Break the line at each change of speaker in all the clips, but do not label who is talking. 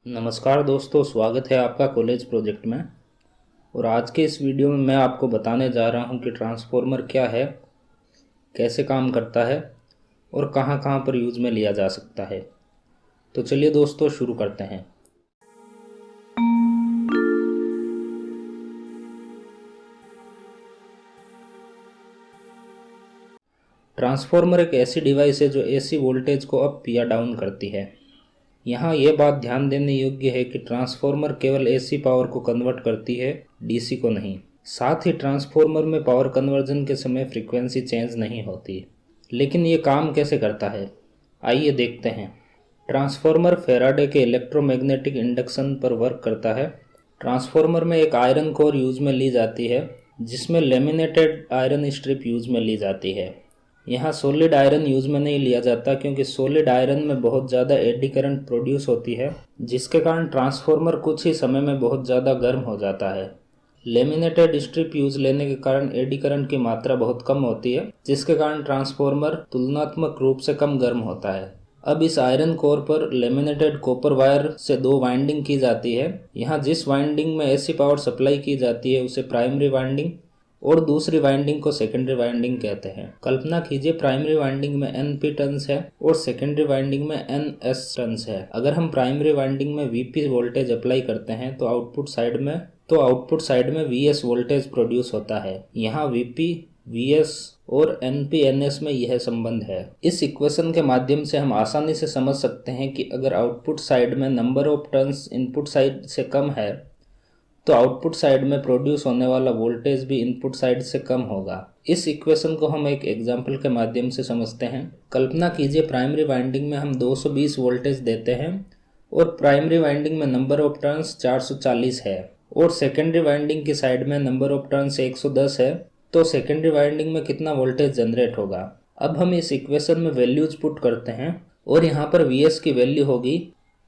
नमस्कार दोस्तों, स्वागत है आपका कॉलेज प्रोजेक्ट में। और आज के इस वीडियो में मैं आपको बताने जा रहा हूं कि ट्रांसफॉर्मर क्या है, कैसे काम करता है और कहां कहां पर यूज़ में लिया जा सकता है। तो चलिए दोस्तों शुरू करते हैं। ट्रांसफॉर्मर एक ऐसी डिवाइस है जो एसी वोल्टेज को अप या डाउन करती है। यहाँ ये बात ध्यान देने योग्य है कि ट्रांसफॉर्मर केवल एसी पावर को कन्वर्ट करती है, डीसी को नहीं। साथ ही ट्रांसफॉर्मर में पावर कन्वर्जन के समय फ्रीक्वेंसी चेंज नहीं होती। लेकिन ये काम कैसे करता है, आइए देखते हैं। ट्रांसफॉर्मर फैराडे के इलेक्ट्रोमैग्नेटिक इंडक्शन पर वर्क करता है। ट्रांसफॉर्मर में एक आयरन कोर यूज में ली जाती है, जिसमें लेमिनेटेड आयरन स्ट्रिप यूज में ली जाती है। यहाँ सॉलिड आयरन यूज में नहीं लिया जाता क्योंकि सॉलिड आयरन में बहुत ज़्यादा एडी करंट प्रोड्यूस होती है, जिसके कारण ट्रांसफॉर्मर कुछ ही समय में बहुत ज़्यादा गर्म हो जाता है। लेमिनेटेड स्ट्रिप यूज लेने के कारण एडी करंट की मात्रा बहुत कम होती है, जिसके कारण ट्रांसफॉर्मर तुलनात्मक रूप से कम गर्म होता है। अब इस आयरन कोर पर लेमिनेटेड कॉपर वायर से दो वाइंडिंग की जाती है। यहाँ जिस वाइंडिंग में एसी पावर सप्लाई की जाती है उसे प्राइमरी वाइंडिंग और दूसरी वाइंडिंग को सेकेंडरी वाइंडिंग कहते हैं। कल्पना कीजिए प्राइमरी वाइंडिंग में NP टर्न्स है और सेकेंडरी वाइंडिंग में NS टर्न्स है। अगर हम प्राइमरी वाइंडिंग में VP वोल्टेज अप्लाई करते हैं तो आउटपुट साइड में VS वोल्टेज प्रोड्यूस होता है। यहाँ VP, VS और NP NS में यह संबंध है। इस इक्वेशन के माध्यम से हम आसानी से समझ सकते हैं कि अगर आउटपुट साइड में number of turns input side से कम है तो आउटपुट साइड में प्रोड्यूस होने वाला वोल्टेज भी इनपुट साइड से कम होगा। इस इक्वेशन को हम एक एग्जाम्पल के माध्यम से समझते हैं। कल्पना कीजिए प्राइमरी वाइंडिंग में हम 220 वोल्टेज देते हैं और प्राइमरी वाइंडिंग में नंबर ऑफ टर्न्स 440 है और सेकेंडरी वाइंडिंग की साइड में नंबर ऑफ टर्न्स 110 है, तो सेकेंडरी वाइंडिंग में कितना वोल्टेज जनरेट होगा। अब हम इस इक्वेशन में वैल्यूज पुट करते हैं और यहाँ पर VS की वैल्यू होगी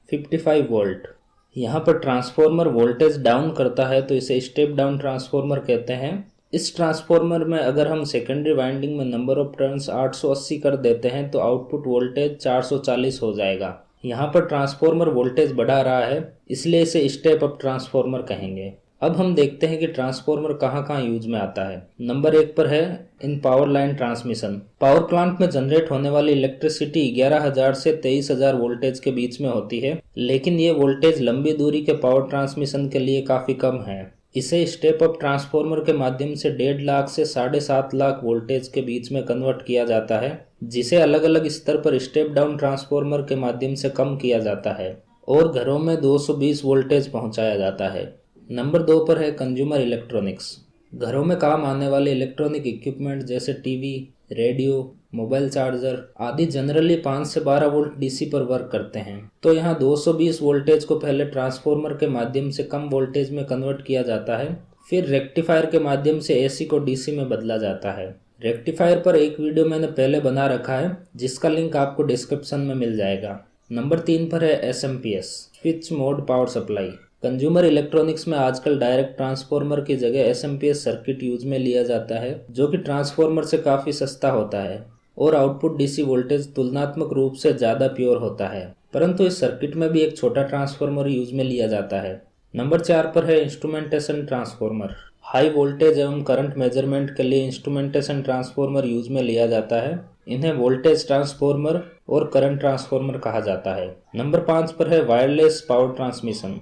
55 वोल्ट। यहाँ पर ट्रांसफॉर्मर वोल्टेज डाउन करता है तो इसे स्टेप डाउन ट्रांसफॉर्मर कहते हैं। इस ट्रांसफॉर्मर में अगर हम सेकेंडरी वाइंडिंग में नंबर ऑफ टर्न्स 880 कर देते हैं तो आउटपुट वोल्टेज 440 हो जाएगा। यहाँ पर ट्रांसफॉर्मर वोल्टेज बढ़ा रहा है, इसलिए इसे स्टेप अप ट्रांसफॉर्मर कहेंगे। अब हम देखते हैं कि ट्रांसफॉर्मर कहाँ कहाँ यूज में आता है। नंबर 1 पर है in power line transmission. Power plant में जनरेट होने वाली इलेक्ट्रिसिटी 11,000 से 23,000 वोल्टेज के बीच में होती है, लेकिन ये वोल्टेज लंबी दूरी के पावर ट्रांसमिशन के लिए काफ़ी कम है। इसे स्टेप अप ट्रांसफॉर्मर के माध्यम से 1.5 लाख से 7.5 लाख वोल्टेज के बीच में कन्वर्ट किया जाता है, जिसे अलग अलग स्तर पर स्टेप डाउन ट्रांसफॉर्मर के माध्यम से कम किया जाता है और घरों में 220 वोल्टेज पहुंचाया जाता है। नंबर 2 पर है कंज्यूमर इलेक्ट्रॉनिक्स। घरों में काम आने वाले इलेक्ट्रॉनिक इक्विपमेंट जैसे टीवी, रेडियो, मोबाइल चार्जर आदि जनरली 5 से 12 वोल्ट डीसी पर वर्क करते हैं। तो यहाँ 220 वोल्टेज को पहले ट्रांसफॉर्मर के माध्यम से कम वोल्टेज में कन्वर्ट किया जाता है, फिर रेक्टिफायर के माध्यम से एसी को डीसी में बदला जाता है। रेक्टिफायर पर एक वीडियो मैंने पहले बना रखा है, जिसका लिंक आपको डिस्क्रिप्शन में मिल जाएगा। नंबर 3 पर है SMPS, switch mode power supply. Consumer electronics में आजकल डायरेक्ट ट्रांसफॉर्मर की जगह SMPS सर्किट यूज में लिया जाता है, जो कि ट्रांसफॉर्मर से काफ़ी सस्ता होता है और आउटपुट डीसी वोल्टेज तुलनात्मक रूप से ज़्यादा प्योर होता है। परंतु इस सर्किट में भी एक छोटा ट्रांसफॉर्मर यूज में लिया जाता है। नंबर 4 पर है इंस्ट्रूमेंटेशन ट्रांसफॉर्मर। हाई वोल्टेज एवं करंट मेजरमेंट के लिए इंस्ट्रूमेंटेशन ट्रांसफॉर्मर यूज में लिया जाता है। इन्हें वोल्टेज ट्रांसफॉर्मर और करंट ट्रांसफॉर्मर कहा जाता है। नंबर 5 पर है वायरलेस पावर ट्रांसमिशन।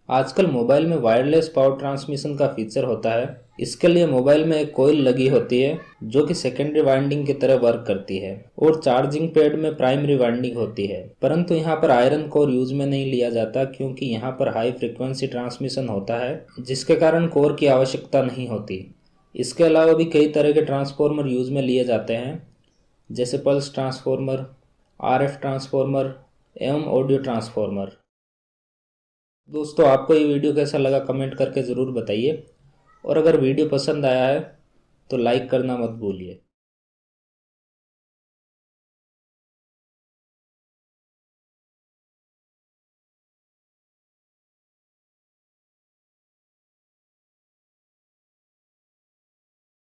आजकल मोबाइल में वायरलेस पावर ट्रांसमिशन का फीचर होता है। इसके लिए मोबाइल में एक कॉइल लगी होती है जो कि सेकेंडरी वाइंडिंग की तरह वर्क करती है और चार्जिंग पैड में प्राइमरी वाइंडिंग होती है। परंतु यहाँ पर आयरन कोर यूज में नहीं लिया जाता क्योंकि यहाँ पर हाई फ्रिक्वेंसी ट्रांसमिशन होता है, जिसके कारण कोर की आवश्यकता नहीं होती। इसके अलावा भी कई तरह के ट्रांसफॉर्मर यूज में लिए जाते हैं, जैसे पल्स ट्रांसफॉर्मर, RF ट्रांसफॉर्मर एवं ऑडियो ट्रांसफॉर्मर। दोस्तों, आपको ये वीडियो कैसा लगा कमेंट करके ज़रूर बताइए और अगर वीडियो पसंद आया है तो लाइक करना मत भूलिए।